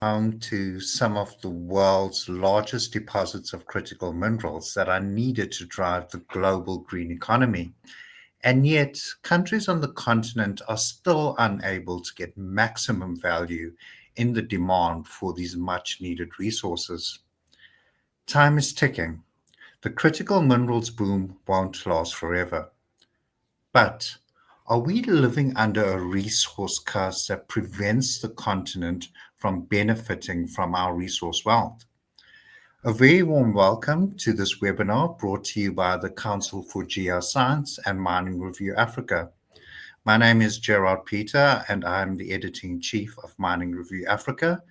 home to some of the world's largest deposits of critical minerals that are needed to drive the global green economy. And yet, countries on the continent are still unable to get maximum value in the demand for these much needed resources. Time is ticking. The critical minerals boom won't last forever. But are we living under a resource curse that prevents the continent from benefiting from our resource wealth? A very warm welcome to this webinar brought to you by the Council for Geoscience and Mining Review Africa. My name is Gerard Peter, and I'm the editor-in-chief of Mining Review Africa,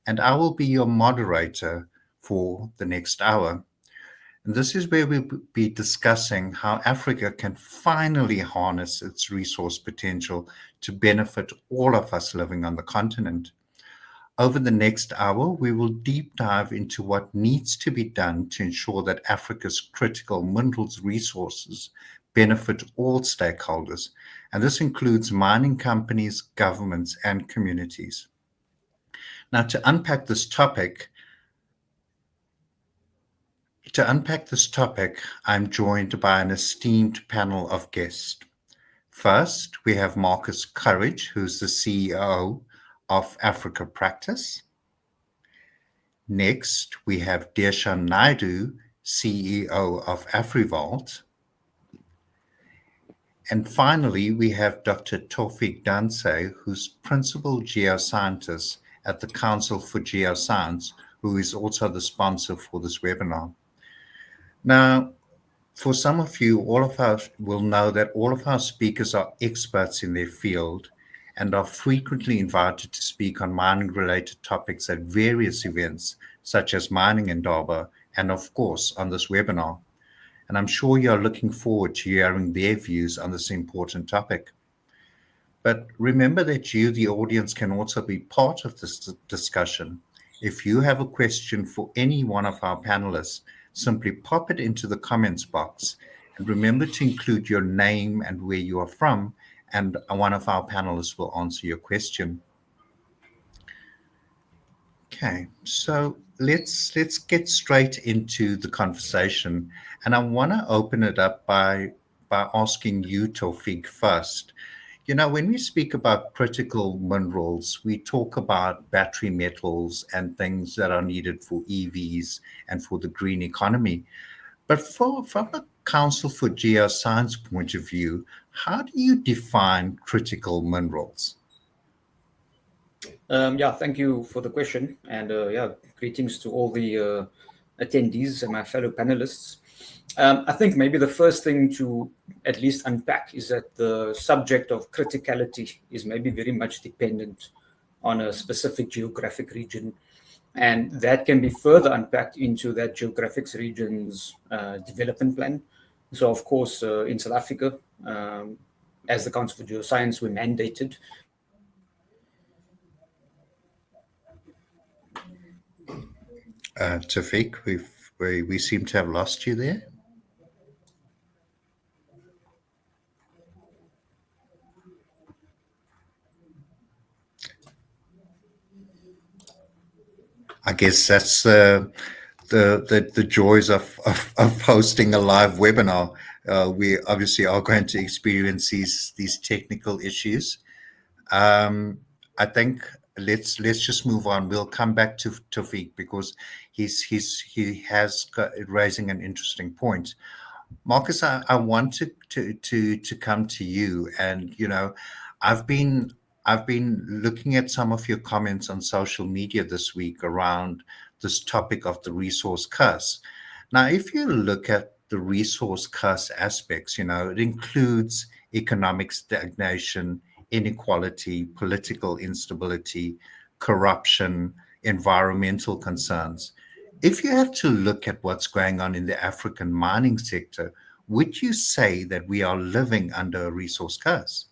and I will be your moderator for the next hour. And this is where we'll be discussing how Africa can finally harness its resource potential to benefit all of us living on the continent. Over the next hour, we will deep dive into what needs to be done to ensure that Africa's critical minerals resources benefit all stakeholders, and this includes mining companies, governments, and communities. Now, to unpack this topic, I'm joined by an esteemed panel of guests. First, we have Marcus Courage, who's the CEO of Africa Practice. Next, we have Deshan Naidu, CEO of AfriVault. And finally, we have Dr. Taufeeq Dhansay, who's Principal Geoscientist at the Council for Geoscience, who is also the sponsor for this webinar. Now, for some of you, all of us will know that all of our speakers are experts in their field and are frequently invited to speak on mining-related topics at various events, such as Mining Indaba, and of course, on this webinar. And I'm sure you're looking forward to hearing their views on this important topic. But remember that you, the audience, can also be part of this discussion. If you have a question for any one of our panelists, simply pop it into the comments box. And remember to include your name and where you are from, and one of our panelists will answer your question. Okay, so let's get straight into the conversation. And I want to open it up by asking you, Taufeeq, first. You know, when we speak about critical minerals, we talk about battery metals and things that are needed for EVs and for the green economy. But from a Council for Geoscience point of view, how do you define critical minerals? Thank you for the question. And greetings to all the attendees and my fellow panelists. I think maybe the first thing to at least unpack is that the subject of criticality is maybe very much dependent on a specific geographic region. And that can be further unpacked into that geographic region's development plan. So, of course, in South Africa, as the Council for Geoscience, we're mandated. Taufeeq, we seem to have lost you there. I guess that's the joys of hosting a live webinar. We obviously are going to experience these technical issues. I think let's just move on. We'll come back to Taufeeq because he has raising an interesting point. Marcus, I want to come to you, and you know, I've been looking at some of your comments on social media this week around this topic of the resource curse. Now, if you look at the resource curse aspects, you know, it includes economic stagnation, inequality, political instability, corruption, environmental concerns. If you have to look at what's going on in the African mining sector, would you say that we are living under a resource curse?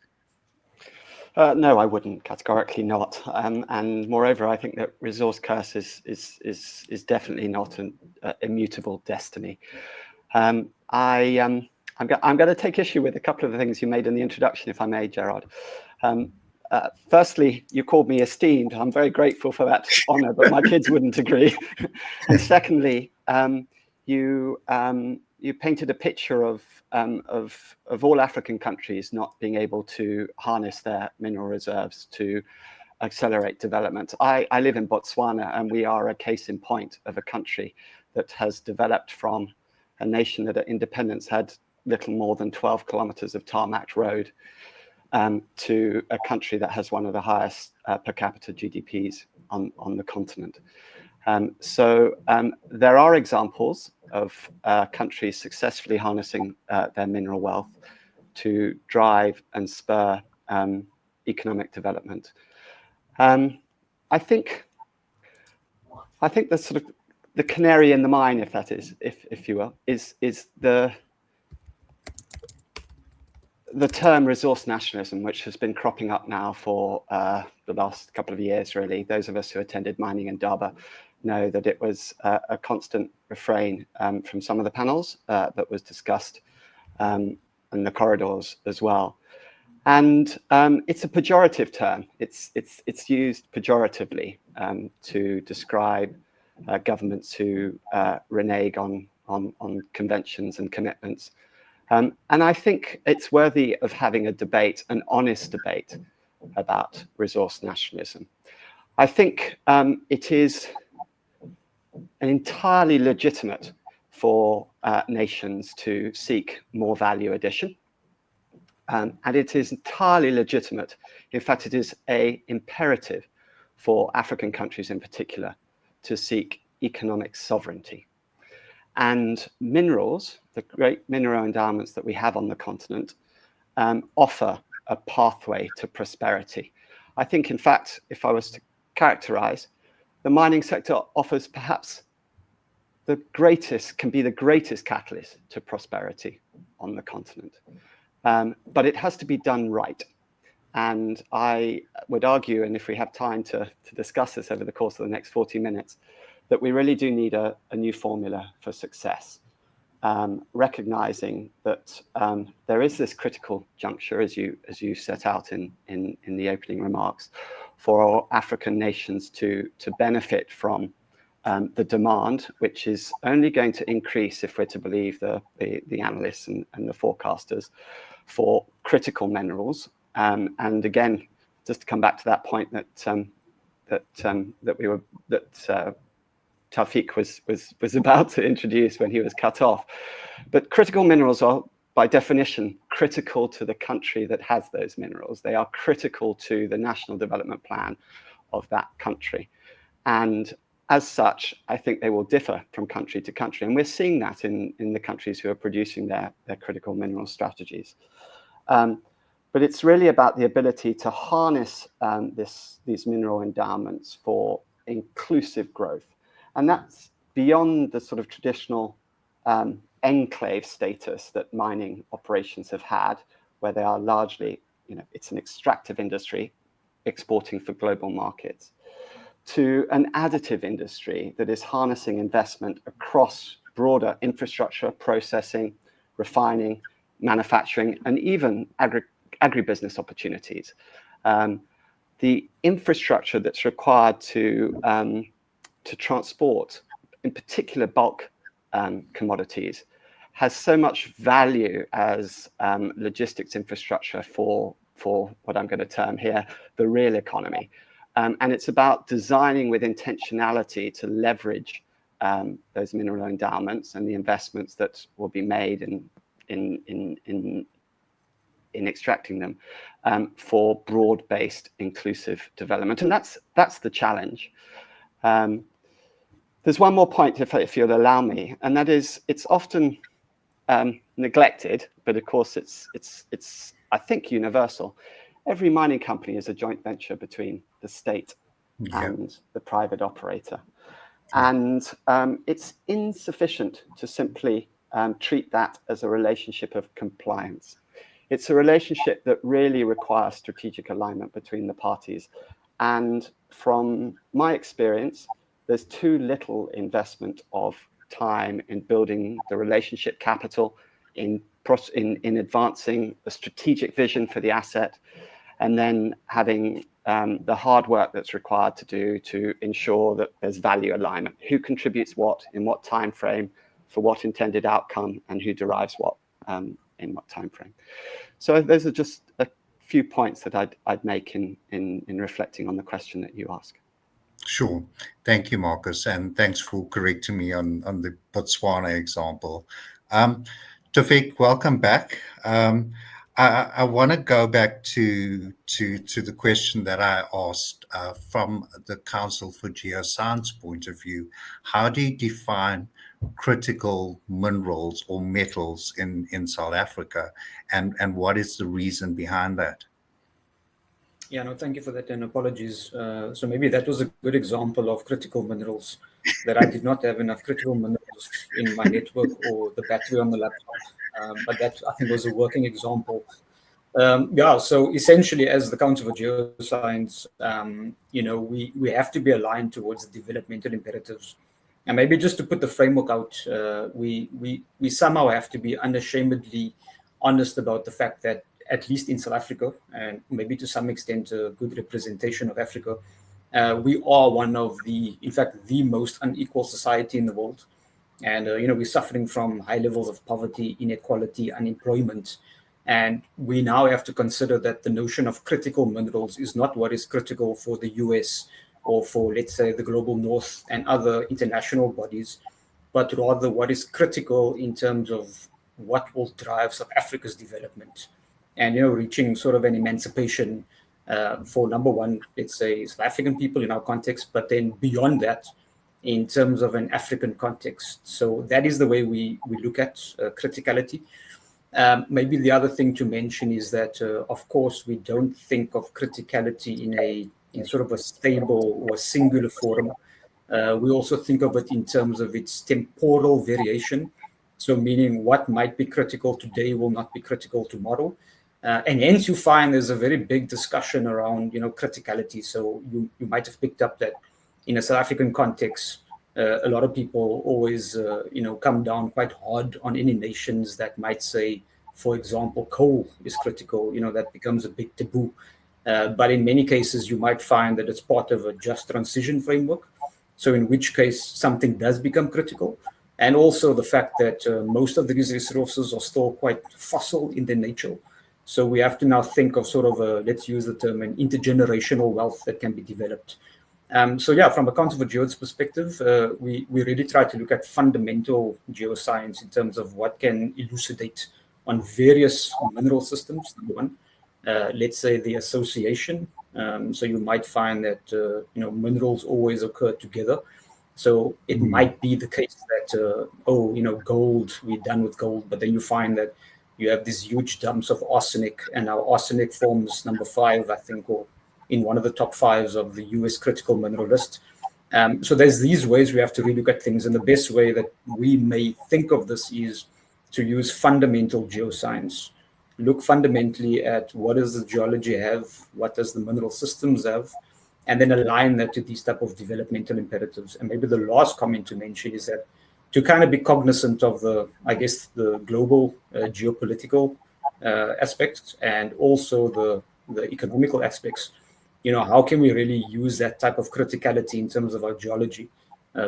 No, I wouldn't, categorically not. And moreover, I think that resource curse is definitely not an immutable destiny. I'm going to take issue with a couple of the things you made in the introduction, if I may, Gerard. Firstly, you called me esteemed. I'm very grateful for that honor, but my kids wouldn't agree. And secondly, you painted a picture of all African countries not being able to harness their mineral reserves to accelerate development. I live in Botswana, and we are a case in point of a country that has developed from a nation that at independence had little more than 12 kilometers of tarmac road to a country that has one of the highest per capita GDPs on the continent. So there are examples of countries successfully harnessing their mineral wealth to drive and spur economic development. I think the sort of the canary in the mine, if that is, if you will, is the term resource nationalism, which has been cropping up now for the last couple of years, really. Those of us who attended mining in Durban know that it was a constant refrain from some of the panels that was discussed in the corridors as well. And it's a pejorative term. It's used pejoratively to describe governments who renege on conventions and commitments. And I think it's worthy of having a debate, an honest debate about resource nationalism. I think it is entirely legitimate for nations to seek more value addition. And it is entirely legitimate. In fact, it is an imperative for African countries in particular to seek economic sovereignty. And minerals, the great mineral endowments that we have on the continent, offer a pathway to prosperity. I think, in fact, if I was to characterize, the mining sector offers perhaps can be the greatest catalyst to prosperity on the continent. But it has to be done right. And I would argue, and if we have time to discuss this over the course of the next 40 minutes, that we really do need a new formula for success, recognizing that there is this critical juncture, as you set out in the opening remarks, for African nations to benefit from the demand, which is only going to increase if we're to believe the analysts and the forecasters for critical minerals. And again, just to come back to that point that Taufeeq was about to introduce when he was cut off. But critical minerals are, by definition, critical to the country that has those minerals. They are critical to the national development plan of that country. And as such, I think they will differ from country to country. And we're seeing that in the countries who are producing their critical mineral strategies. But it's really about the ability to harness these mineral endowments for inclusive growth. And that's beyond the sort of traditional enclave status that mining operations have had, where they are largely, it's an extractive industry exporting for global markets, to an additive industry that is harnessing investment across broader infrastructure, processing, refining, manufacturing, and even agribusiness opportunities. The infrastructure that's required to transport, in particular bulk commodities, has so much value as logistics infrastructure for what I'm going to term here the real economy. And it's about designing with intentionality to leverage those mineral endowments and the investments that will be made in extracting them for broad-based inclusive development. And that's the challenge. There's one more point, if you'll allow me, and that is it's often neglected, but of course it's I think universal. Every mining company is a joint venture between the state and the private operator. And it's insufficient to simply treat that as a relationship of compliance. It's a relationship that really requires strategic alignment between the parties. And from my experience, there's too little investment of time in building the relationship capital, in advancing a strategic vision for the asset, and then having the hard work that's required to do to ensure that there's value alignment. Who contributes what, in what time frame, for what intended outcome, and who derives what in what time frame. So those are just a few points that I'd make in reflecting on the question that you ask. Sure. Thank you, Marcus, and thanks for correcting me on the Botswana example. Taufeeq, welcome back. I want to go back to the question that I asked from the Council for Geoscience point of view. How do you define critical minerals or metals in South Africa, and what is the reason behind that? Yeah, no, thank you for that, and apologies. So maybe that was a good example of critical minerals, that I did not have enough critical minerals in my network or the battery on the laptop. But that, I think, was a working example. Yeah, so essentially, as the Council for Geoscience, we have to be aligned towards the developmental imperatives. And maybe just to put the framework out, we somehow have to be unashamedly honest about the fact that, at least in South Africa, and maybe to some extent a good representation of Africa, we are one of in fact, the most unequal society in the world. And, we're suffering from high levels of poverty, inequality, unemployment. And we now have to consider that the notion of critical minerals is not what is critical for the US or for, let's say, the global north and other international bodies, but rather what is critical in terms of what will drive South Africa's development. And, reaching sort of an emancipation for, number one, let's say, South African people in our context, but then beyond that, in terms of an African context. So that is the way we look at criticality. Maybe the other thing to mention is that, of course, we don't think of criticality in sort of a stable or singular form. We also think of it in terms of its temporal variation. So meaning what might be critical today will not be critical tomorrow. And hence you find there's a very big discussion around, criticality. So you might have picked up that in a South African context, a lot of people always, come down quite hard on any nations that might say, for example, coal is critical. That becomes a big taboo. But in many cases, you might find that it's part of a just transition framework. So in which case something does become critical. And also the fact that most of these resources are still quite fossil in their nature. So we have to now think of sort of let's use the term, an intergenerational wealth that can be developed. So yeah, from a Council for Geo's perspective, we really try to look at fundamental geoscience in terms of what can elucidate on various mineral systems, number one. Let's say the association. So you might find that, minerals always occur together. So it might be the case that, gold, we're done with gold, but then you find that you have these huge dumps of arsenic, and now arsenic forms number 5, I think, or in one of the top 5s of the US critical mineral list. So there's these ways we have to relook at things. And the best way that we may think of this is to use fundamental geoscience. Look fundamentally at what does the geology have, what does the mineral systems have, and then align that to these type of developmental imperatives. And maybe the last comment to mention is that to kind of be cognizant of the global geopolitical aspects, and also the economical aspects. How can we really use that type of criticality in terms of our geology,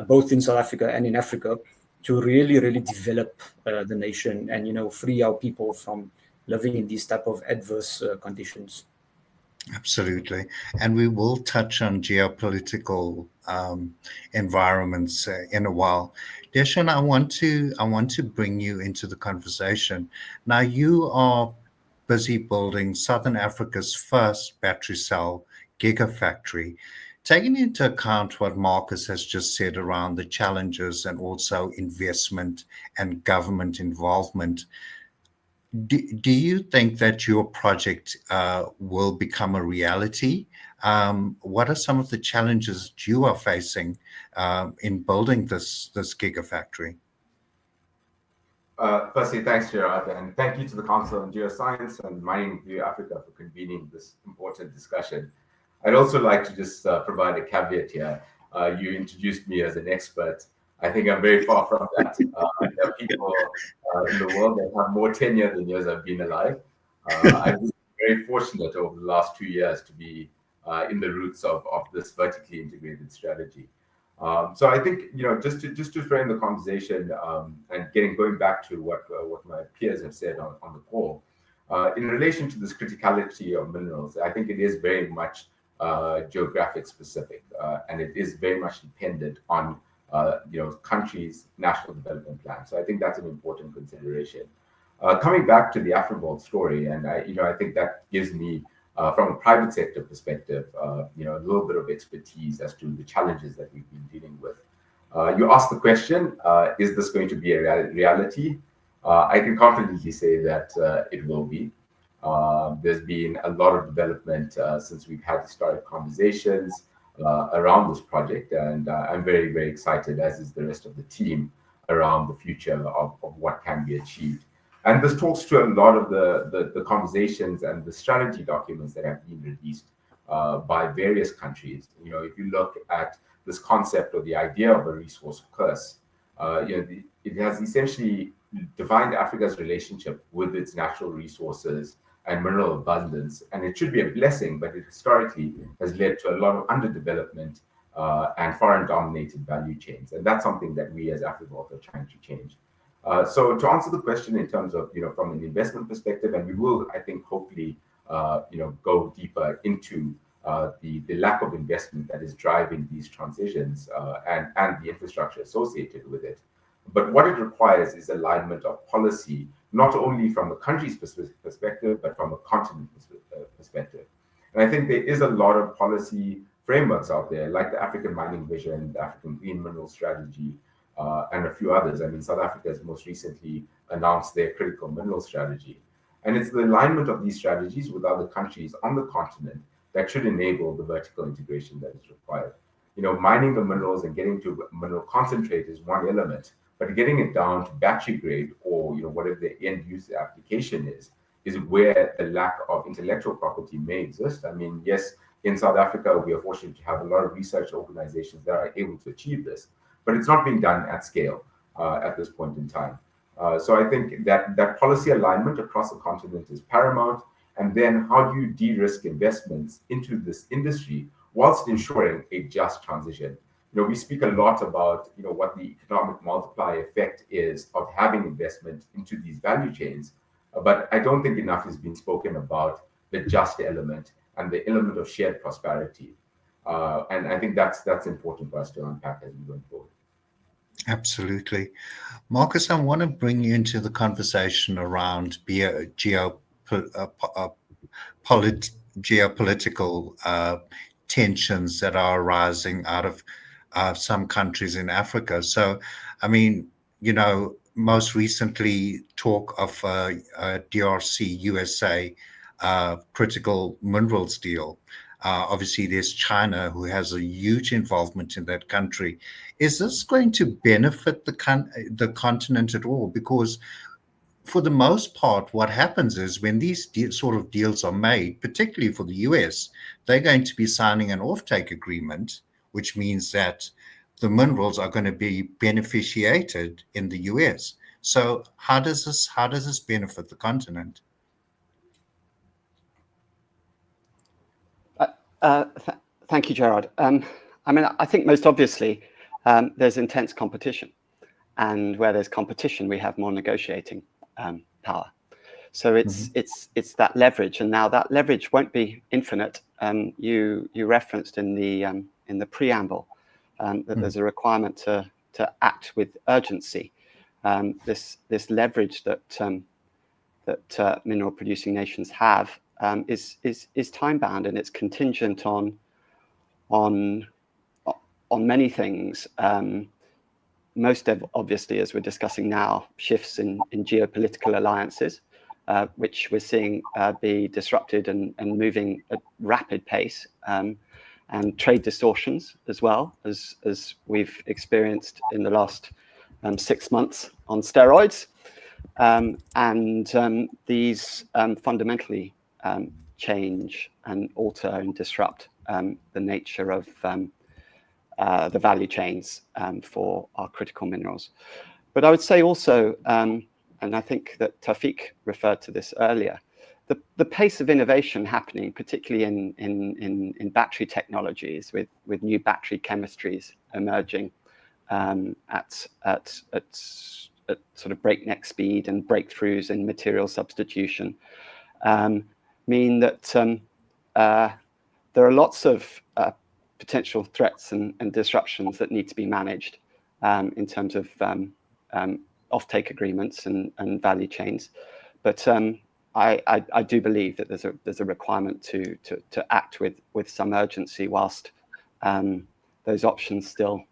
both in South Africa and in Africa, to really, really develop the nation and, free our people from living in these type of adverse conditions. Absolutely. And we will touch on geopolitical environments in a while. Deshan, I want to bring you into the conversation. Now, you are busy building Southern Africa's first battery cell gigafactory. Taking into account what Marcus has just said around the challenges and also investment and government involvement, do you think that your project will become a reality? What are some of the challenges you are facing in building this gigafactory? Firstly, thanks, Gerard, and thank you to the Council on Geoscience and Mining View Africa for convening this important discussion. I'd also like to just provide a caveat here. You introduced me as an expert. I think I'm very far from that. There are people in the world that have more tenure than years I've been alive. I've been very fortunate over the last 2 years to be in the roots of this vertically integrated strategy. So I think, just to frame the conversation, and going back to what my peers have said on the call, in relation to this criticality of minerals, I think it is very much geographic specific, and it is very much dependent on countries' national development plans. So I think that's an important consideration. Coming back to the AfriVault story, and I think that gives me, from a private sector perspective, a little bit of expertise as to the challenges that we've been dealing with. You asked the question, is this going to be a reality? I can confidently say that it will be. There's been a lot of development since we've had started conversations around this project, and I'm very, very excited, as is the rest of the team, around the future of what can be achieved. And this talks to a lot of the conversations and the strategy documents that have been released by various countries. If you look at this concept or the idea of a resource curse, it has essentially defined Africa's relationship with its natural resources and mineral abundance. And it should be a blessing, but it historically has led to a lot of underdevelopment and foreign-dominated value chains. And that's something that we as AfriVault are trying to change. So to answer the question in terms of, from an investment perspective, and we will, I think, hopefully, go deeper into the lack of investment that is driving these transitions and the infrastructure associated with it. But what it requires is alignment of policy, not only from a country's perspective, but from a continent perspective. And I think there is a lot of policy frameworks out there, like the African Mining Vision, the African Green Mineral Strategy, and a few others. I mean, South Africa has most recently announced their critical mineral strategy. And it's the alignment of these strategies with other countries on the continent that should enable the vertical integration that is required. Mining the minerals and getting to mineral concentrate is one element, but getting it down to battery grade or whatever the end use application is where the lack of intellectual property may exist. I mean, yes, in South Africa, we are fortunate to have a lot of research organizations that are able to achieve this, but it's not being done at scale at this point in time. So I think that policy alignment across the continent is paramount. And then how do you de-risk investments into this industry whilst ensuring a just transition? We speak a lot about what the economic multiplier effect is of having investment into these value chains, but I don't think enough is being spoken about the just element and the element of shared prosperity. And I think that's important for us to unpack as we go forward. Absolutely. Marcus, I want to bring you into the conversation around geopolitical tensions that are arising out of some countries in Africa. So, I mean, most recently talk of DRC, USA, critical minerals deal. Obviously, there's China, who has a huge involvement in that country. Is this going to benefit the continent at all? Because for the most part, what happens is when these sort of deals are made, particularly for the US, they're going to be signing an offtake agreement, which means that the minerals are going to be beneficiated in the US. So how does this benefit the continent? Thank you, Gerard. I mean, I think most obviously there's intense competition, and where there's competition, we have more negotiating power. So it's that leverage, and now that leverage won't be infinite. You referenced in the preamble that there's a requirement to act with urgency. This leverage that mineral producing nations have is time bound, and it's contingent on many things. Most obviously, as we're discussing now, shifts in geopolitical alliances, which we're seeing be disrupted and moving at rapid pace, and trade distortions as well, as we've experienced in the last 6 months on steroids. And these fundamentally change and alter and disrupt the nature of the value chains for our critical minerals. But I would say also, and I think that Taufeeq referred to this earlier, the pace of innovation happening, particularly in battery technologies, with new battery chemistries emerging at sort of breakneck speed, and breakthroughs in material substitution, mean that there are lots of potential threats and disruptions that need to be managed in terms of offtake agreements and value chains. But I do believe that there's a requirement to act with some urgency, whilst those options still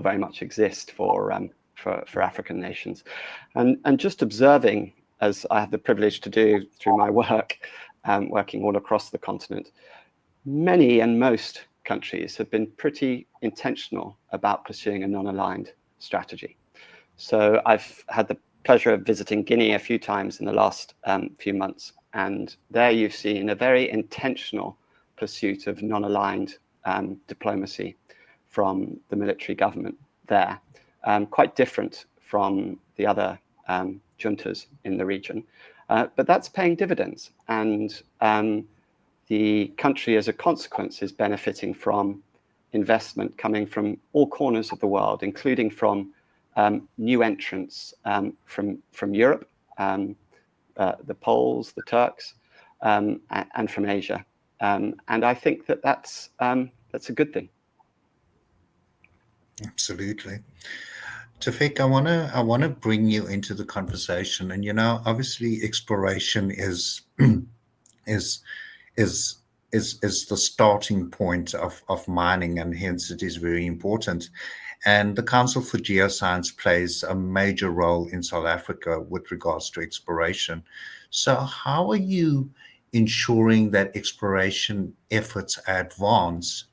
very much exist for African nations. And just observing, as I have the privilege to do through my work, working all across the continent, many and most countries have been pretty intentional about pursuing a non-aligned strategy. So I've had the pleasure of visiting Guinea a few times in the last few months, and there you've seen a very intentional pursuit of non-aligned diplomacy from the military government there, quite different from the other juntas in the region. But that's paying dividends, and the country, as a consequence, is benefiting from investment coming from all corners of the world, including from new entrants from Europe, the Poles, the Turks, and from Asia. And I think that's a good thing. Absolutely. Taufeeq, I wanna bring you into the conversation, and obviously exploration is the starting point of mining, and hence it is very important. And the Council for Geoscience plays a major role in South Africa with regards to exploration. So how are you ensuring that exploration efforts advance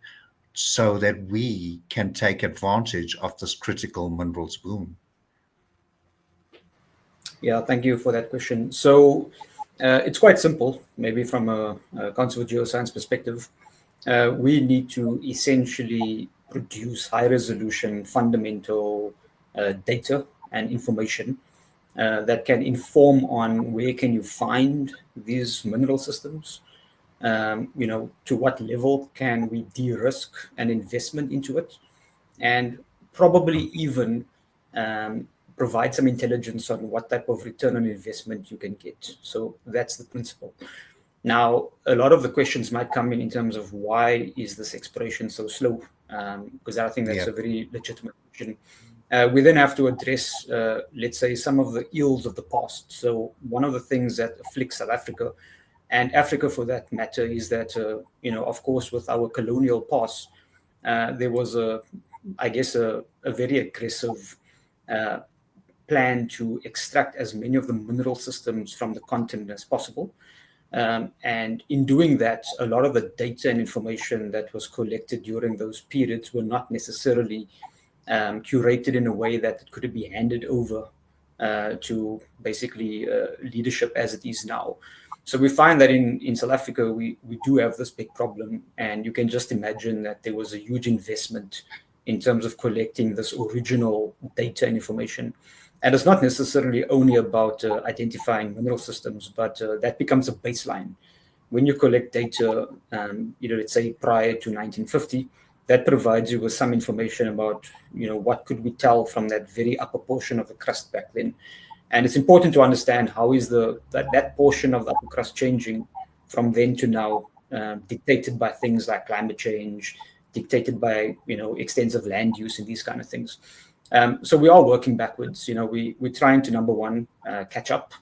so that we can take advantage of this critical minerals boom? Yeah, thank you for that question. So it's quite simple, maybe from a Council for Geoscience perspective. We need to essentially produce high-resolution fundamental data and information that can inform on where can you find these mineral systems, to what level can we de-risk an investment into it, and probably even provide some intelligence on what type of return on investment you can get. So that's the principle. Now, a lot of the questions might come in terms of why is this exploration so slow? Because I think that's a very legitimate question. We then have to address, let's say, some of the ills of the past. So one of the things that afflicts South Africa, and Africa for that matter, is that, of course, with our colonial past, there was I guess, a very aggressive plan to extract as many of the mineral systems from the continent as possible. And in doing that, a lot of the data and information that was collected during those periods were not necessarily curated in a way that it could be handed over to basically leadership as it is now. So we find that in South Africa, we do have this big problem, and you can just imagine that there was a huge investment in terms of collecting this original data and information. And it's not necessarily only about identifying mineral systems, but that becomes a baseline. When you collect data, let's say prior to 1950, that provides you with some information about, what could we tell from that very upper portion of the crust back then. And it's important to understand how is that portion of the upper crust changing from then to now, dictated by things like climate change, dictated by, extensive land use and these kind of things. So we are working backwards. We're trying to, number one, catch up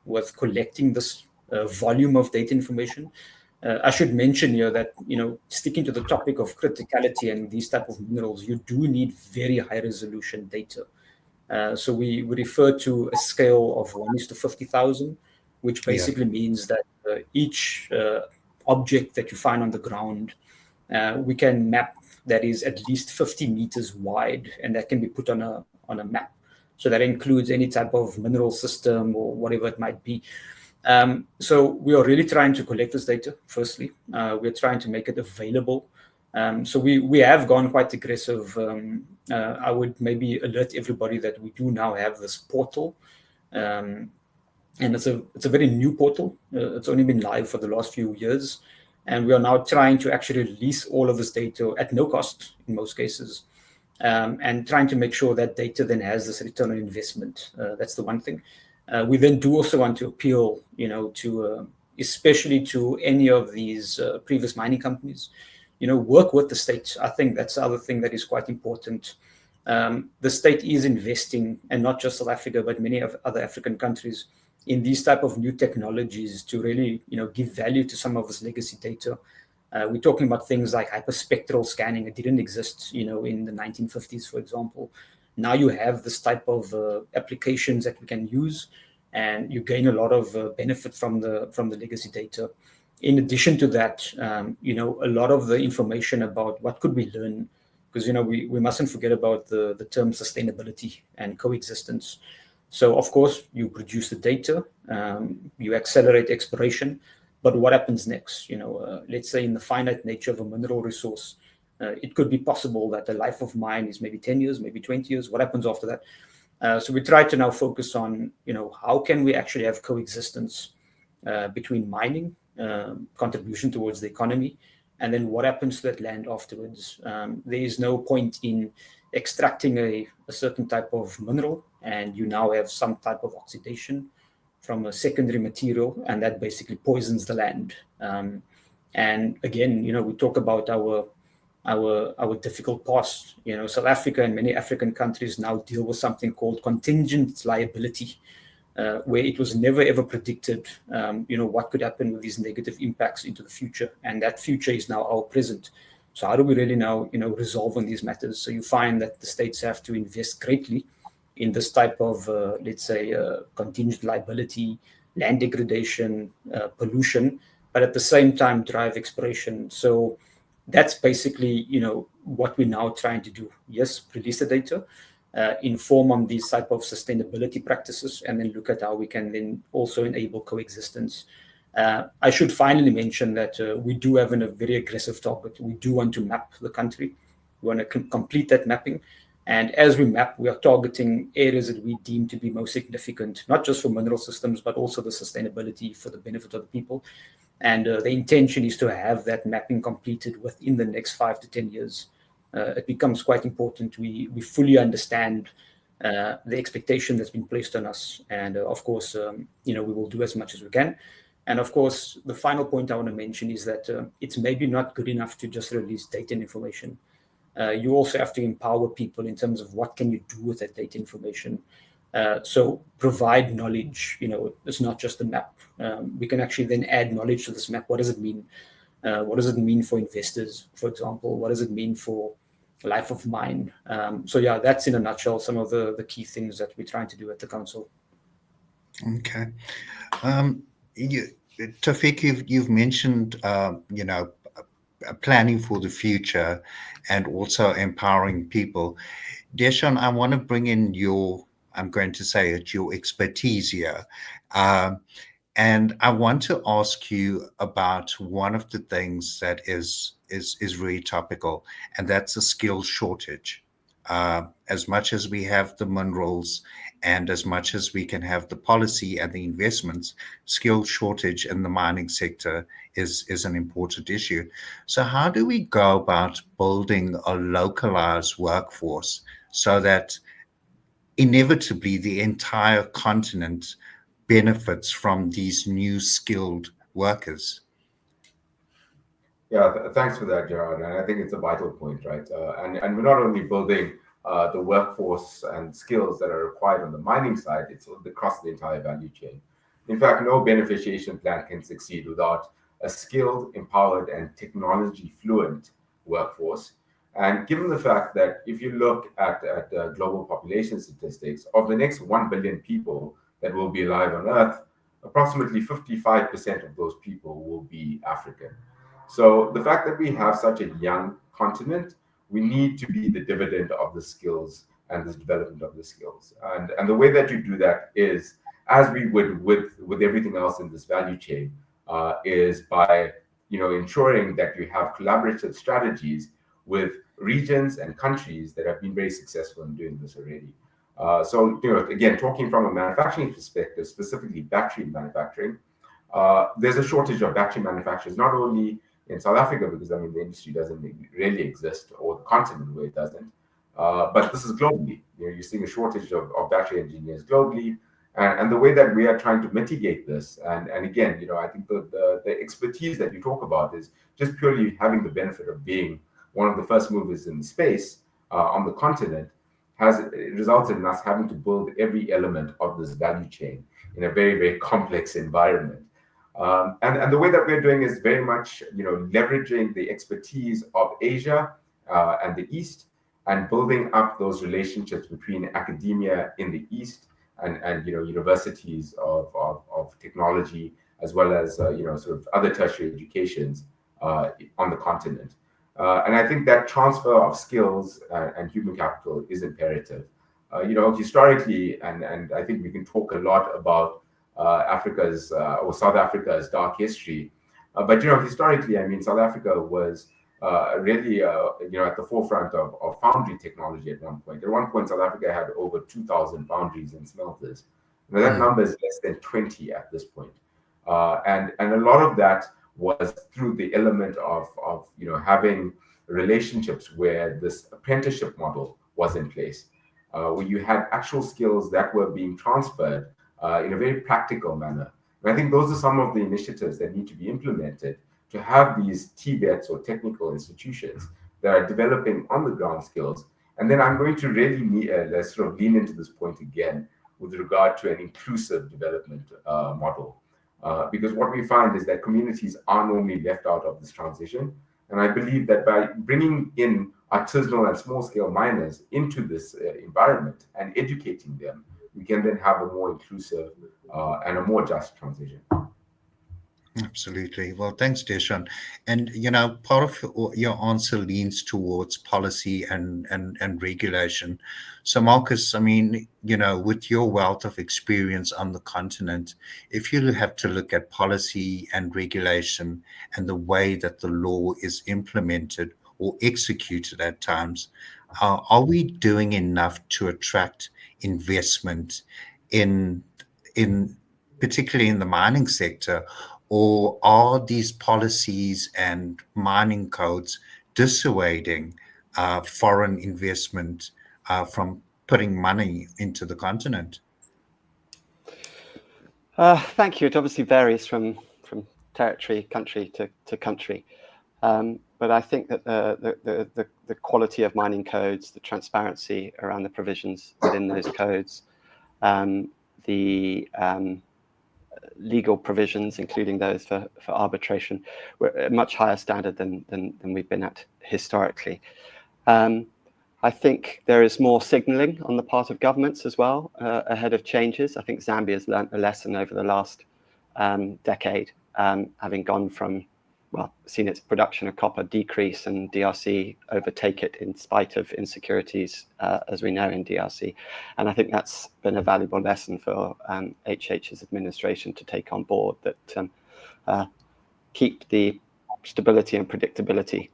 with collecting this volume of data information. I should mention here that, sticking to the topic of criticality and these type of minerals, you do need very high resolution data. So we refer to a scale of 1:50,000, which basically means that each object that you find on the ground, we can map that is at least 50 meters wide, and that can be put on a map. So that includes any type of mineral system or whatever it might be. So we are really trying to collect this data, firstly. We're trying to make it available. So we have gone quite aggressive. I would maybe alert everybody that we do now have this portal And it's a very new portal. It's only been live for the last few years, and we are now trying to actually release all of this data at no cost in most cases, and trying to make sure that data then has this return on investment. That's the one thing. We then do also want to appeal, to especially to any of these previous mining companies, work with the state. I think that's the other thing that is quite important. The state is investing, and not just South Africa, but many of other African countries, in these type of new technologies to really, give value to some of this legacy data. We're talking about things like hyperspectral scanning. It didn't exist, in the 1950s, for example. Now you have this type of applications that we can use, and you gain a lot of benefit from the legacy data. In addition to that, a lot of the information about what could we learn, because we mustn't forget about the term sustainability and coexistence. So of course you produce the data, you accelerate exploration, but what happens next? Let's say in the finite nature of a mineral resource, it could be possible that the life of mine is maybe 10 years, maybe 20 years. What happens after that? So we try to now focus on, how can we actually have coexistence between mining, contribution towards the economy, and then what happens to that land afterwards. There is no point in extracting a certain type of mineral, and you now have some type of oxidation from a secondary material, and that basically poisons the land. And again, we talk about our difficult past. South Africa and many African countries now deal with something called contingent liability, where it was never ever predicted, what could happen with these negative impacts into the future, and that future is now our present. So how do we really now, resolve on these matters? So you find that the states have to invest greatly in this type of, let's say, contingent liability, land degradation, pollution, but at the same time drive exploration. So that's basically, what we're now trying to do. Yes, release the data, inform on these type of sustainability practices, and then look at how we can then also enable coexistence. I should finally mention that we do have a very aggressive target. We do want to map the country. We want to complete that mapping. And as we map, we are targeting areas that we deem to be most significant, not just for mineral systems, but also the sustainability for the benefit of the people. And the intention is to have that mapping completed within the next 5 to 10 years. It becomes quite important. We fully understand the expectation that's been placed on us. And of course, we will do as much as we can. And of course, the final point I want to mention is that it's maybe not good enough to just release data and information. You also have to empower people in terms of what can you do with that data information. So provide knowledge. It's not just a map. We can actually then add knowledge to this map. What does it mean? What does it mean for investors, for example? What does it mean for life of mine? So yeah, that's in a nutshell some of the key things that we're trying to do at the council. Okay. Taufeeq, you've mentioned, planning for the future and also empowering people. Deshaun, I want to bring in your expertise here. And I want to ask you about one of the things that is really topical, and that's the skills shortage. As much as we have the minerals and as much as we can have the policy and the investments, skill shortage in the mining sector is an important issue. So how do we go about building a localized workforce so that inevitably the entire continent benefits from these new skilled workers? Yeah, thanks for that, Gerard. And I think it's a vital point, right? And we're not only building the workforce and skills that are required on the mining side, it's across the entire value chain. In fact, no beneficiation plan can succeed without a skilled, empowered, and technology fluent workforce. And given the fact that if you look at global population statistics, of the next 1 billion people that will be alive on Earth, approximately 55% of those people will be African. So the fact that we have such a young continent, we need to be the dividend of the skills and the development of the skills. And the way that you do that is, as we would with everything else in this value chain, is by ensuring that you have collaborative strategies with regions and countries that have been very successful in doing this already. So, again, talking from a manufacturing perspective, specifically battery manufacturing, there's a shortage of battery manufacturers, not only in South Africa, because the industry doesn't really exist, or the continent where it doesn't, but this is globally. You're seeing a shortage of battery engineers globally, and the way that we are trying to mitigate this, and again, I think the expertise that you talk about is just purely having the benefit of being one of the first movers in the space on the continent, has resulted in us having to build every element of this value chain in a very, very complex environment. And the way that we're doing is very much, leveraging the expertise of Asia and the East, and building up those relationships between academia in the East and universities of technology, as well as sort of other tertiary educations on the continent. And I think that transfer of skills and human capital is imperative. Historically, and I think we can talk a lot about Africa's or South Africa's dark history. But historically, South Africa was really at the forefront of foundry technology at one point. At one point, South Africa had over 2,000 foundries and smelters. Now that number is less than 20 at this point. And a lot of that was through the element of having relationships where this apprenticeship model was in place, where you had actual skills that were being transferred in a very practical manner. And I think those are some of the initiatives that need to be implemented to have these TVETs or technical institutions that are developing on the ground skills. And then I'm going to really let's sort of lean into this point again with regard to an inclusive development model. Because what we find is that communities are normally left out of this transition. And I believe that by bringing in artisanal and small-scale miners into this environment and educating them, we can then have a more inclusive and a more just transition. Absolutely. Well, thanks, Deshan. And, part of your answer leans towards policy and regulation. So, Marcus, with your wealth of experience on the continent, if you have to look at policy and regulation and the way that the law is implemented or executed at times, are we doing enough to attract investment in particularly in the mining sector? Or are these policies and mining codes dissuading foreign investment from putting money into the continent? Thank you. It obviously varies from territory, country to country. But I think that the quality of mining codes, the transparency around the provisions within those codes, the legal provisions, including those for arbitration, were a much higher standard than we've been at historically. I think there is more signalling on the part of governments as well ahead of changes. I think Zambia's learned a lesson over the last decade, having gone from, seen its production of copper decrease and DRC overtake it in spite of insecurities, as we know in DRC. And I think that's been a valuable lesson for HH's administration to take on board, that keep the stability and predictability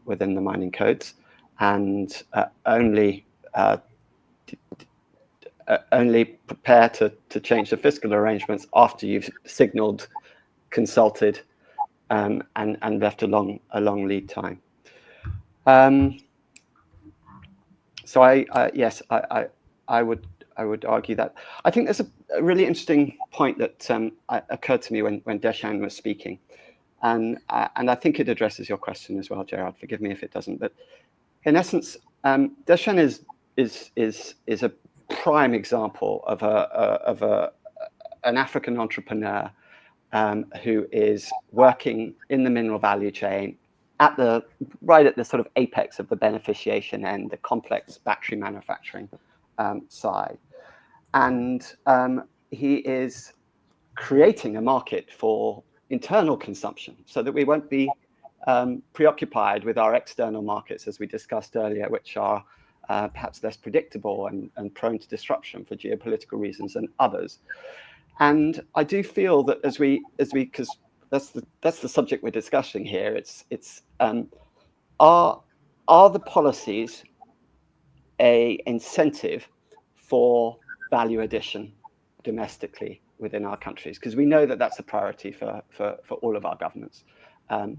within the mining codes, and only prepare to change the fiscal arrangements after you've signaled, consulted, and left a long lead time. So I would argue that. I think there's a really interesting point that occurred to me when Deshan was speaking, and I think it addresses your question as well, Gerard. Forgive me if it doesn't, but in essence, Deshan is a prime example of an African entrepreneur who is working in the mineral value chain right at the sort of apex of the beneficiation and the complex battery manufacturing side. And he is creating a market for internal consumption so that we won't be preoccupied with our external markets, as we discussed earlier, which are perhaps less predictable and prone to disruption for geopolitical reasons than others. And I do feel that as we, because that's the subject we're discussing here. It's are the policies a incentive for value addition domestically within our countries, because we know that that's a priority for all of our governments.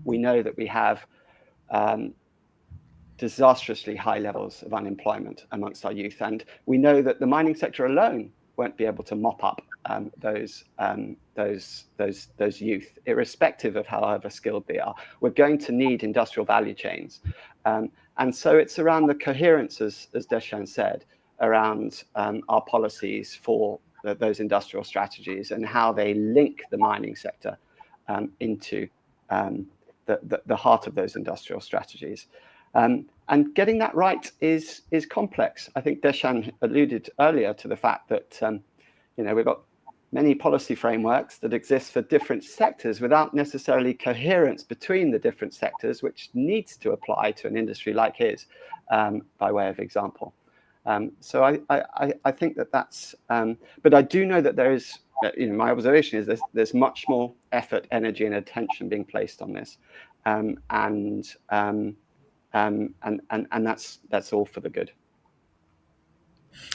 We know that we have disastrously high levels of unemployment amongst our youth, and we know that the mining sector alone won't be able to mop up those youth, irrespective of however skilled they are. We're going to need industrial value chains, and so it's around the coherence, as Deshan said, around our policies for those industrial strategies and how they link the mining sector into the heart of those industrial strategies. And getting that right is complex. I think Deshan alluded earlier to the fact that we've got many policy frameworks that exist for different sectors without necessarily coherence between the different sectors, which needs to apply to an industry like his, by way of example. So I think that's, but I do know that there is, my observation is there's much more effort, energy, and attention being placed on this, and that's all for the good.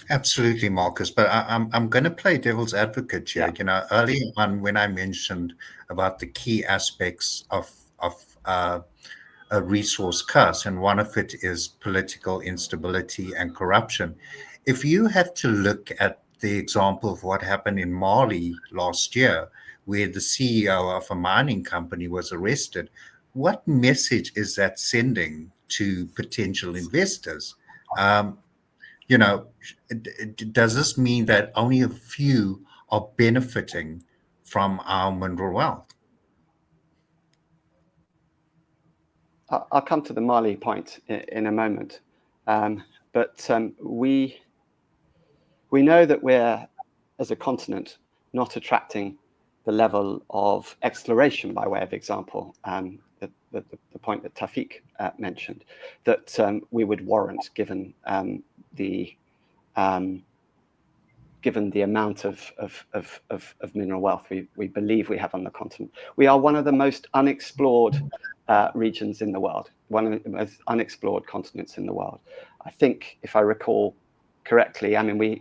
Absolutely, Marcus. But I'm going to play devil's advocate here. Yeah. Earlier on when I mentioned about the key aspects of a resource curse, and one of it is political instability and corruption. If you have to look at the example of what happened in Mali last year, where the CEO of a mining company was arrested, what message is that sending to potential investors? Does this mean that only a few are benefiting from our mineral wealth? I'll come to the Mali point in a moment, but we know that we're, as a continent, not attracting the level of exploration, by way of example, the point that Taufeeq mentioned, that we would warrant given the amount of mineral wealth we believe we have on the continent. We are one of the most unexplored regions in the world, one of the most unexplored continents in the world. I think, if I recall correctly,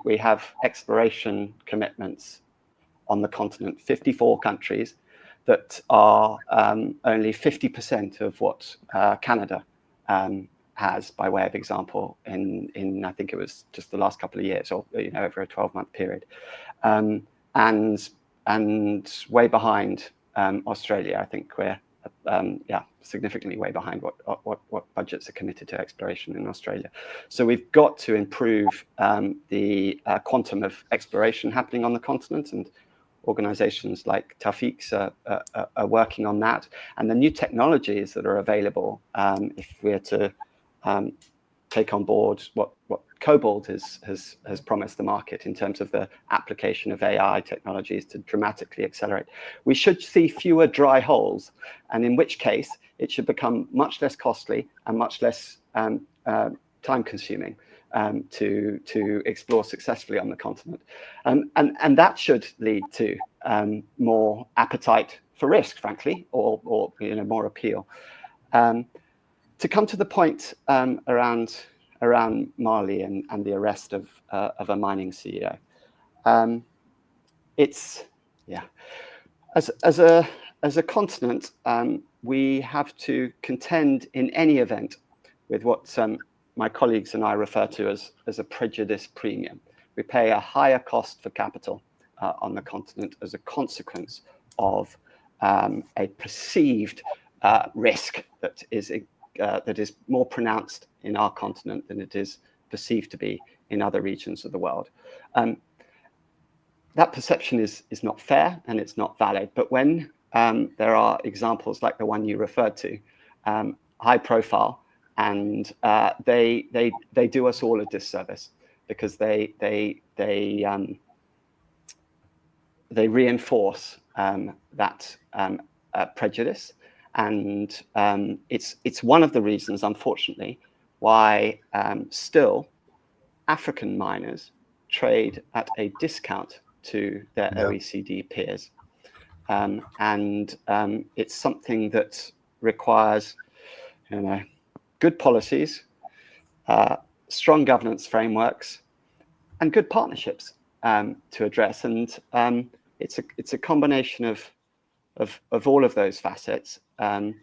we have exploration commitments on the continent, 54 countries, that are only 50% of what Canada has, by way of example, in I think it was just the last couple of years, or over a 12-month period, and way behind Australia. I think we're significantly way behind what budgets are committed to exploration in Australia. So we've got to improve the quantum of exploration happening on the continent, and organizations like Taufeeq's are working on that, and the new technologies that are available, if we're to take on board what Cobalt has promised the market in terms of the application of AI technologies to dramatically accelerate. We should see fewer dry holes, and in which case it should become much less costly and much less time consuming to explore successfully on the continent. And that should lead to more appetite for risk, frankly, or more appeal. To come to the point around Mali and the arrest of a mining CEO, as a continent, we have to contend in any event with what my colleagues and I refer to as a prejudice premium. We pay a higher cost for capital on the continent as a consequence of a perceived risk that is more pronounced in our continent than it is perceived to be in other regions of the world. That perception is not fair and it's not valid. But when there are examples like the one you referred to, high profile, and they do us all a disservice, because they reinforce that prejudice. And it's one of the reasons, unfortunately, why still African miners trade at a discount to their OECD peers. And it's something that requires, good policies, strong governance frameworks, good partnerships to address. And it's a combination of all of those facets, and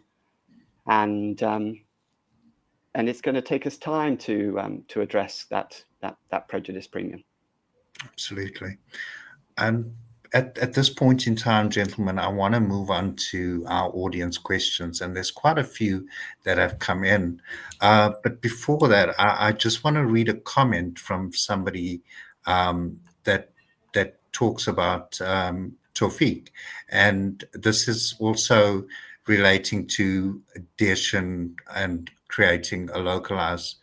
it's going to take us time to address that prejudice premium. Absolutely. And at this point in time, gentlemen, I want to move on to our audience questions, and there's quite a few that have come in. But before that, I just want to read a comment from somebody that talks about Taufeeq, and this is also relating to addition and creating a localized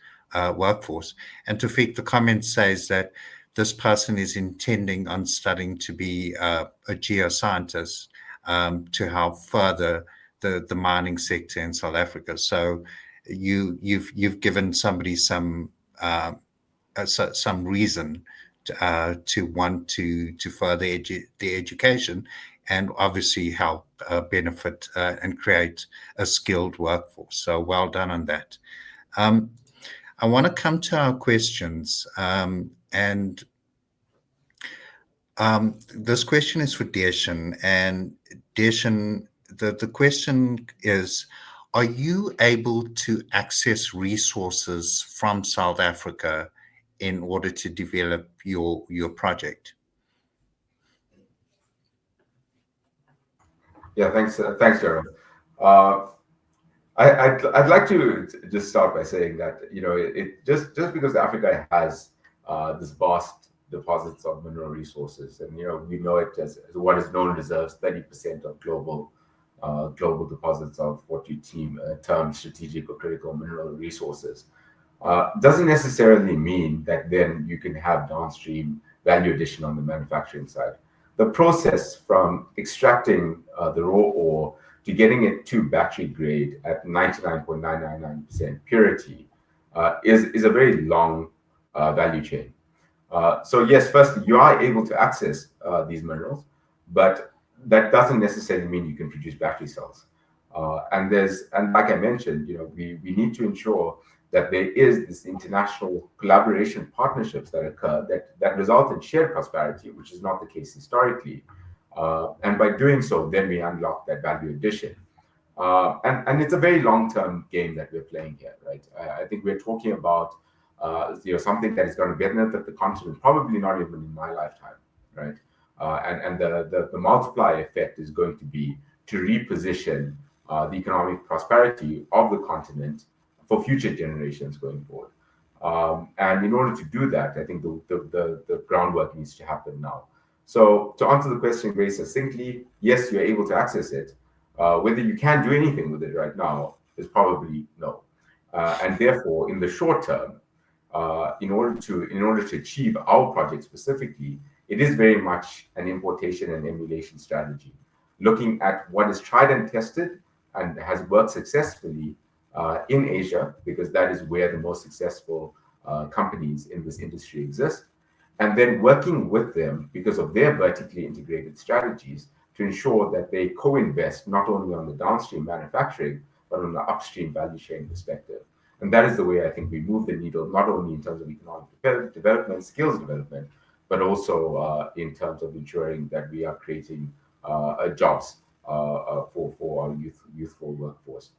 workforce. And Taufeeq, the comment says that this person is intending on studying to be a geoscientist to help further the mining sector in South Africa. So you've given somebody some reason to want to further the education, and obviously help benefit and create a skilled workforce. So well done on that. I want to come to our questions, and this question is for Deeshan. And Deeshan, the question is, are you able to access resources from South Africa in order to develop your project? Yeah, thanks, Gerald. I'd like to just start by saying that it just because Africa has this vast deposits of mineral resources, and we know it as what is known reserves, 30% of global deposits of what you term strategic or critical mineral resources, doesn't necessarily mean that then you can have downstream value addition on the manufacturing side. The process from extracting the raw ore to getting it to battery grade at 99.999% purity is a very long value chain. So yes, firstly, you are able to access these minerals, but that doesn't necessarily mean you can produce battery cells. And like I mentioned, we need to ensure that there is this international collaboration partnerships that occur that result in shared prosperity, which is not the case historically. And by doing so, then we unlock that value addition. And it's a very long-term game that we're playing here, right? I think we're talking about something that is going to benefit the continent, probably not even in my lifetime, right? And the multiplier effect is going to be to reposition the economic prosperity of the continent for future generations going forward. And in order to do that, I think the groundwork needs to happen now. So to answer the question very succinctly, yes, you're able to access it. Whether you can do anything with it right now is probably no. And therefore, in the short term, in order to achieve our project specifically, it is very much an importation and emulation strategy, looking at what is tried and tested and has worked successfully in Asia, because that is where the most successful companies in this industry exist, and then working with them because of their vertically integrated strategies to ensure that they co-invest not only on the downstream manufacturing, but on the upstream value chain perspective. And that is the way I think we move the needle, not only in terms of economic development, skills development, but also in terms of ensuring that we are creating jobs for our youthful workforce.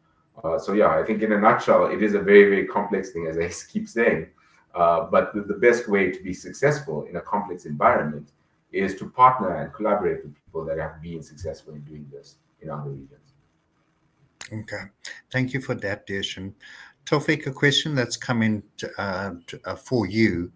So yeah, I think in a nutshell, it is a very, very complex thing, as I keep saying. But the best way to be successful in a complex environment is to partner and collaborate with people that have been successful in doing this in other regions. Okay, thank you for that, Deeshan. Taufeeq, a question that's come in for you.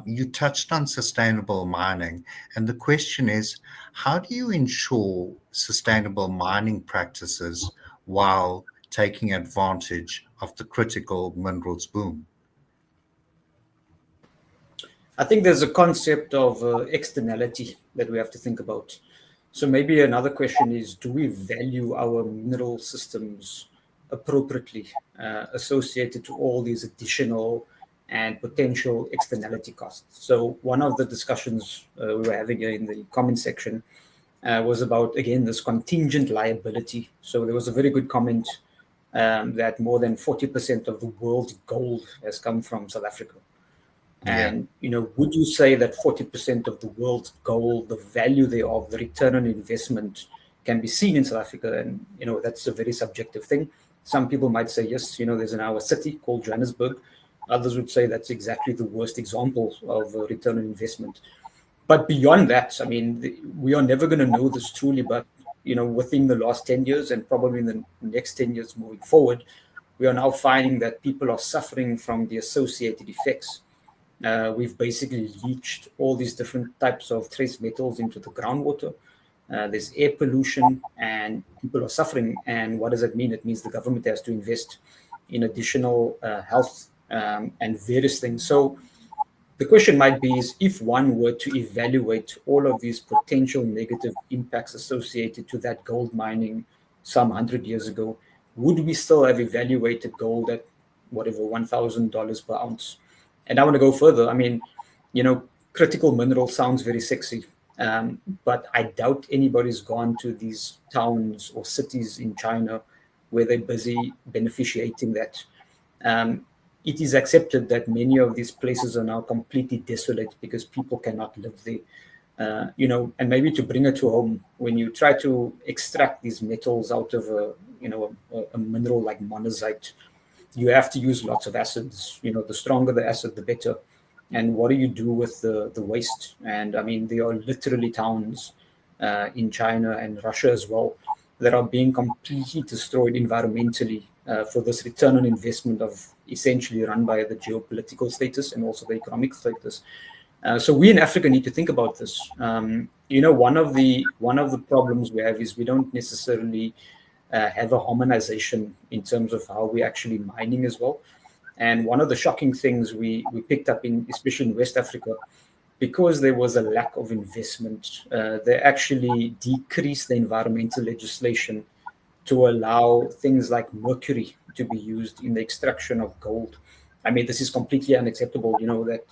You touched on sustainable mining, and the question is, how do you ensure sustainable mining practices while taking advantage of the critical minerals boom? I think there's a concept of externality that we have to think about. So maybe another question is, do we value our mineral systems appropriately associated to all these additional and potential externality costs? So one of the discussions we were having in the comment section was about, again, this contingent liability. So there was a very good comment that more than 40% of the world's gold has come from South Africa. And, would you say that 40% of the world's gold, the value thereof, the return on investment can be seen in South Africa? And, that's a very subjective thing. Some people might say, yes, there's now a city called Johannesburg. Others would say that's exactly the worst example of a return on investment. But beyond that, I mean, we are never going to know this truly, but, within the last 10 years and probably in the next 10 years moving forward, we are now finding that people are suffering from the associated effects. We've basically leached all these different types of trace metals into the groundwater. There's air pollution and people are suffering. And what does that mean? It means the government has to invest in additional health and various things. So the question might be is if one were to evaluate all of these potential negative impacts associated to that gold mining some 100 years ago, would we still have evaluated gold at whatever, $1,000 per ounce? And I want to go further. I mean, critical mineral sounds very sexy, but I doubt anybody's gone to these towns or cities in China where they're busy beneficiating that. It is accepted that many of these places are now completely desolate because people cannot live there. And maybe to bring it to home, when you try to extract these metals out of a mineral like monazite, you have to use lots of acids. The stronger the acid, the better. And what do you do with the waste? And I mean, there are literally towns in China and Russia as well that are being completely destroyed environmentally for this return on investment of essentially run by the geopolitical status and also the economic status. So we in Africa need to think about this. One of the problems we have is we don't necessarily have a harmonization in terms of how we're actually mining as well. And one of the shocking things we picked up especially in West Africa, because there was a lack of investment, they actually decreased the environmental legislation to allow things like mercury to be used in the extraction of gold. I mean, this is completely unacceptable. That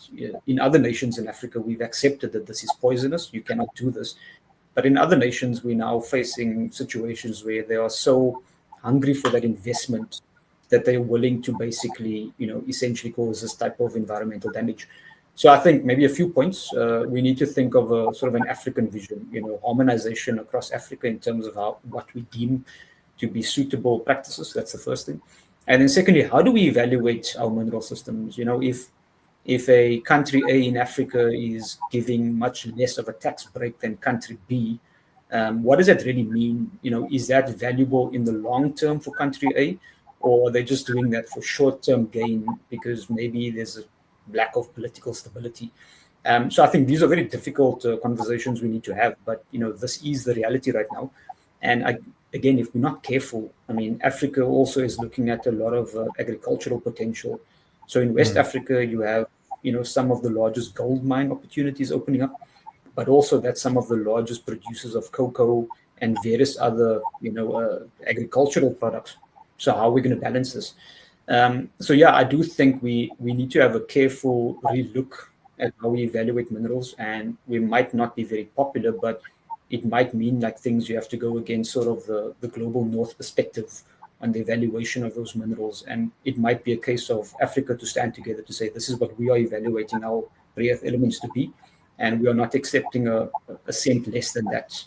in other nations in Africa, we've accepted that this is poisonous. You cannot do this. But in other nations, we're now facing situations where they are so hungry for that investment that they're willing to basically, essentially cause this type of environmental damage. So I think maybe a few points. We need to think of a sort of an African vision, harmonization across Africa in terms of what we deem to be suitable practices. That's the first thing. And then secondly, how do we evaluate our mineral systems? If a country A in Africa is giving much less of a tax break than country B, what does that really mean? Is that valuable in the long term for country A, or are they just doing that for short-term gain because maybe there's a lack of political stability? So I think these are very difficult conversations we need to have, but this is the reality right now. And again, if we're not careful, I mean, Africa also is looking at a lot of agricultural potential. So in West Africa, you have some of the largest gold mine opportunities opening up, but also that's some of the largest producers of cocoa and various other agricultural products. So how are we going to balance this? So yeah, I do think we need to have a careful relook at how we evaluate minerals, and we might not be very popular, but it might mean like things you have to go against sort of the global north perspective on the evaluation of those minerals. And it might be a case of Africa to stand together to say, this is what we are evaluating our rare earth elements to be, and we are not accepting a cent less than that.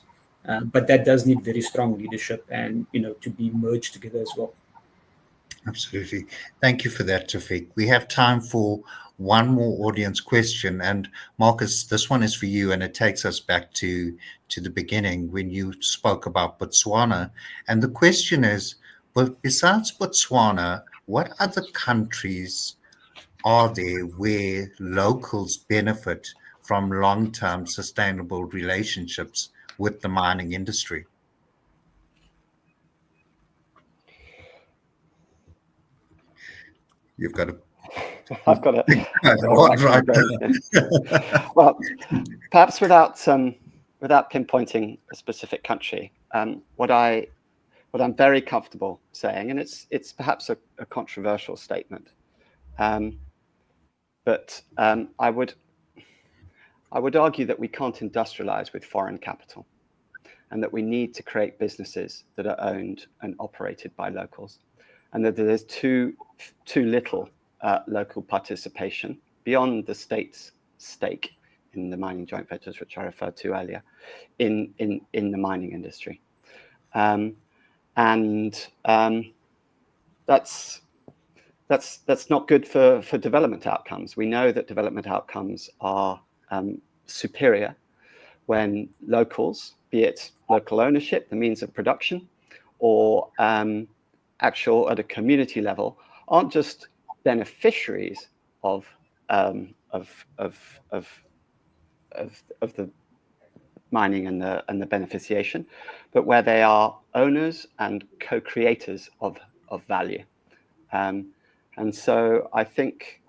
But that does need very strong leadership and, to be merged together as well. Absolutely. Thank you for that, Taufeeq. We have time for one more audience question. And Marcus, this one is for you, and it takes us back to the beginning when you spoke about Botswana. And the question is, but besides Botswana, what other countries are there where locals benefit from long-term sustainable relationships with the mining industry? You've got to. I've got it. Right. Well, perhaps without pinpointing a specific country, what I'm very comfortable saying, and it's perhaps a controversial statement, but I would argue that we can't industrialize with foreign capital, and that we need to create businesses that are owned and operated by locals, and that there's too little local participation beyond the state's stake in the mining joint ventures, which I referred to earlier, in the mining industry. That's not good for development outcomes. We know that development outcomes are superior when locals, be it local ownership, the means of production, or actual at a community level, aren't just beneficiaries of the mining and the beneficiation, but where they are owners and co-creators of value. And so I think,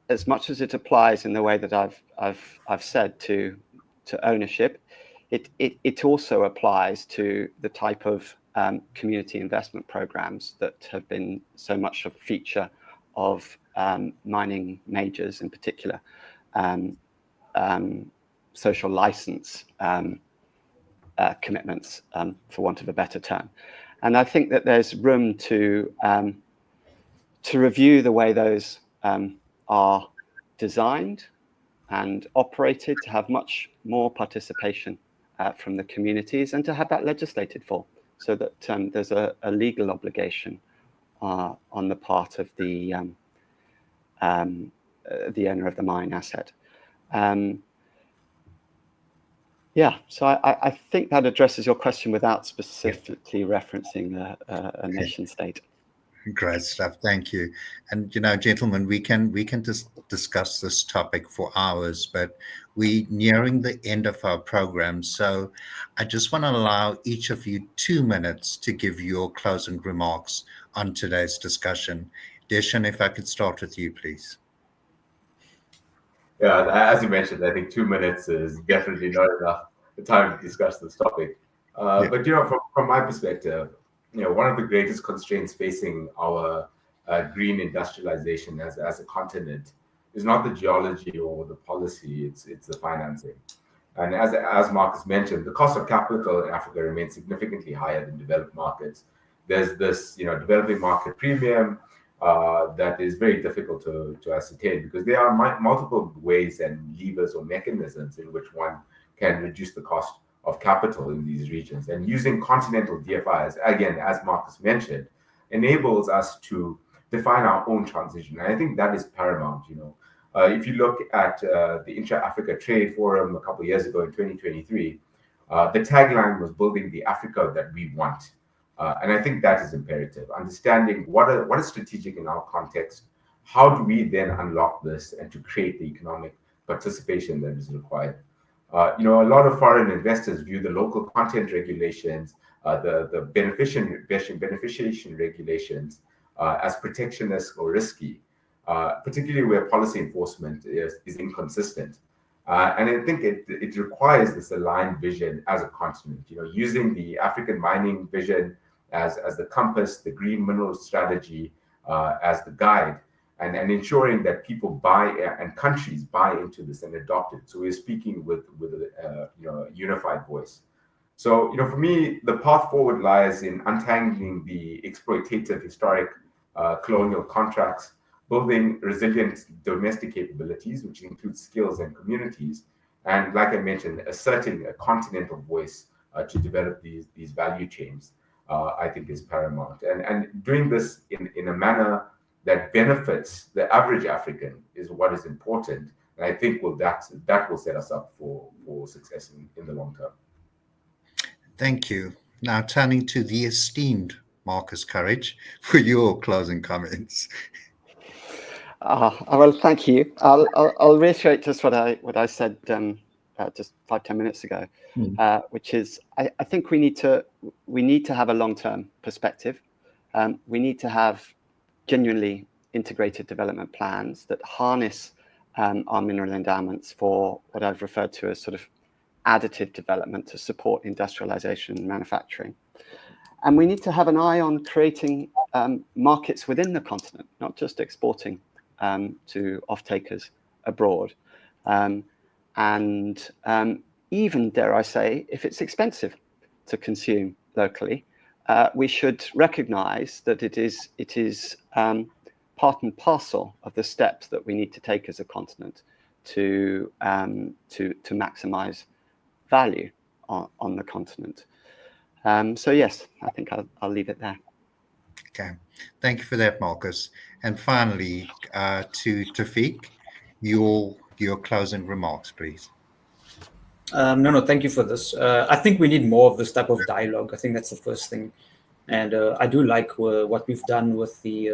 as much as it applies in the way that I've said to ownership, it also applies to the type of community investment programs that have been so much a feature of mining majors, in particular, social license commitments, for want of a better term. And I think that there's room to review the way those are designed and operated, to have much more participation from the communities, and to have that legislated for, so that there's a legal obligation on the part of the owner of the mine asset. So I think that addresses your question without specifically referencing a nation state. Great stuff. Thank you. And, gentlemen, we can just discuss this topic for hours, but we're nearing the end of our program. So I just want to allow each of you 2 minutes to give your closing remarks on today's discussion. Deshan, if I could start with you, please. Yeah, as you mentioned, I think 2 minutes is definitely not enough time to discuss this topic. But, from my perspective, one of the greatest constraints facing our green industrialization as a continent is not the geology or the policy, it's the financing. And as Marcus mentioned, the cost of capital in Africa remains significantly higher than developed markets. There's this, developing market premium that is very difficult to ascertain, because there are multiple ways and levers or mechanisms in which one can reduce the cost of capital in these regions. And using continental DFIs, again, as Marcus mentioned, enables us to define our own transition. And I think that is paramount. If you look at the Intra-Africa Trade Forum a couple of years ago in 2023, the tagline was building the Africa that we want. And I think that is imperative. Understanding what is strategic in our context, how do we then unlock this and to create the economic participation that is required. A lot of foreign investors view the local content regulations, the beneficiation regulations as protectionist or risky, particularly where policy enforcement is inconsistent. And I think it requires this aligned vision as a continent, using the African mining vision as the compass, the green mineral strategy as the guide, and ensuring that people buy and countries buy into this and adopt it. So we're speaking with a unified voice. So for me, the path forward lies in untangling the exploitative historic colonial contracts, building resilient domestic capabilities, which includes skills and communities, and, like I mentioned, asserting a continental voice to develop these value chains. I think is paramount, and doing this in a manner that benefits the average African is what is important, and I think that will set us up for success in the long term. Thank you. Now turning to the esteemed Marcus Courage for your closing comments. Well, thank you. I'll reiterate just what I said just 5-10 minutes ago, which is I think we need to have a long-term perspective. We need to have genuinely integrated development plans that harness our mineral endowments for what I've referred to as sort of additive development to support industrialization and manufacturing. And we need to have an eye on creating markets within the continent, not just exporting to off-takers abroad. And even, dare I say, if it's expensive to consume locally, we should recognize that it is part and parcel of the steps that we need to take as a continent to maximize value on the continent. So yes, I think I'll leave it there. Okay, thank you for that, Marcus. And finally, to Taufeeq, your closing remarks, please. No, thank you for this. I think we need more of this type of dialogue. I think that's the first thing. And I do like what we've done with the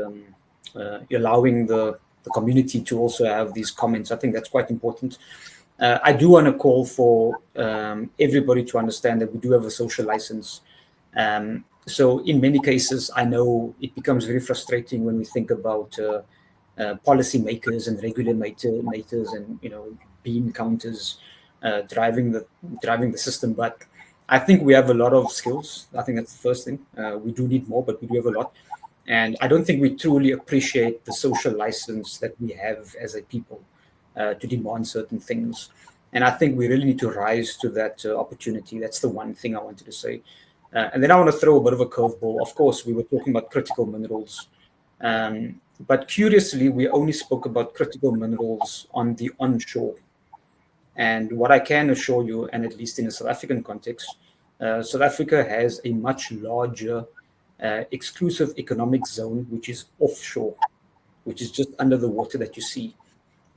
allowing the community to also have these comments. I think that's quite important. I do want to call for everybody to understand that we do have a social license. So in many cases, I know it becomes very frustrating when we think about policy makers and regulators and bean counters driving the system. But I think we have a lot of skills. I think that's the first thing. We do need more, but we do have a lot. And I don't think we truly appreciate the social license that we have as a people to demand certain things. And I think we really need to rise to that opportunity. That's the one thing I wanted to say. And then I want to throw a bit of a curveball. Of course, we were talking about critical minerals. But curiously, we only spoke about critical minerals on the onshore. And what I can assure you, and at least in a South African context, South Africa has a much larger exclusive economic zone, which is offshore, which is just under the water that you see.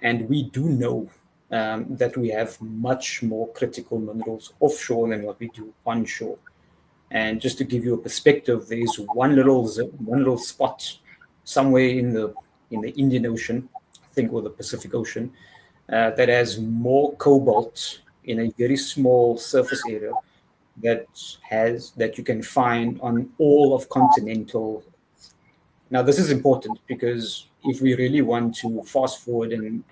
And we do know that we have much more critical minerals offshore than what we do onshore. And just to give you a perspective, there is one little spot somewhere in the Indian Ocean, I think, or the Pacific Ocean, that has more cobalt in a very small surface area that you can find on all of continental. Now, this is important because if we really want to fast forward and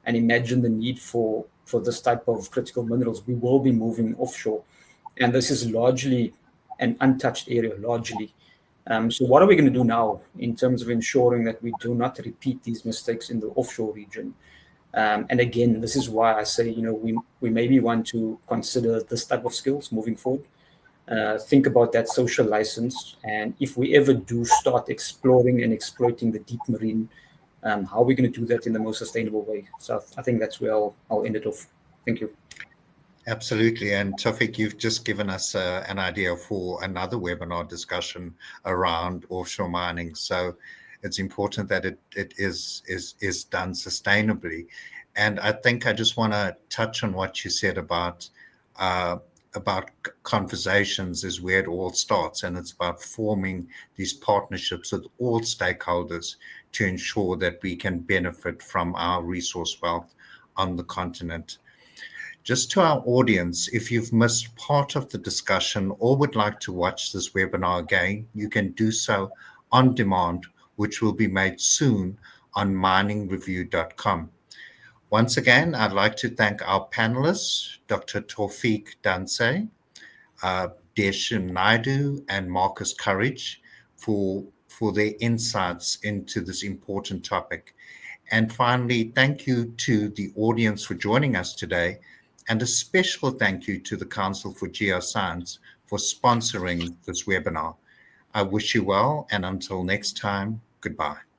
imagine the need for this type of critical minerals, we will be moving offshore. And this is largely an untouched area, largely. So what are we going to do now in terms of ensuring that we do not repeat these mistakes in the offshore region? And again, this is why I say, we maybe want to consider this type of skills moving forward. Think about that social license. And if we ever do start exploring and exploiting the deep marine, how are we going to do that in the most sustainable way? So I think that's where I'll end it off. Thank you. Absolutely. And Taufeeq, you've just given us an idea for another webinar discussion around offshore mining. So it's important that it is done sustainably. And I think I just want to touch on what you said about conversations is where it all starts. And it's about forming these partnerships with all stakeholders to ensure that we can benefit from our resource wealth on the continent. Just to our audience, if you've missed part of the discussion or would like to watch this webinar again, you can do so on demand, which will be made soon on miningreview.com. Once again, I'd like to thank our panelists, Dr. Taufeeq Dhansay, Deshim Naidu, and Marcus Courage for their insights into this important topic. And finally, thank you to the audience for joining us today. And a special thank you to the Council for Geoscience for sponsoring this webinar. I wish you well, and until next time, goodbye.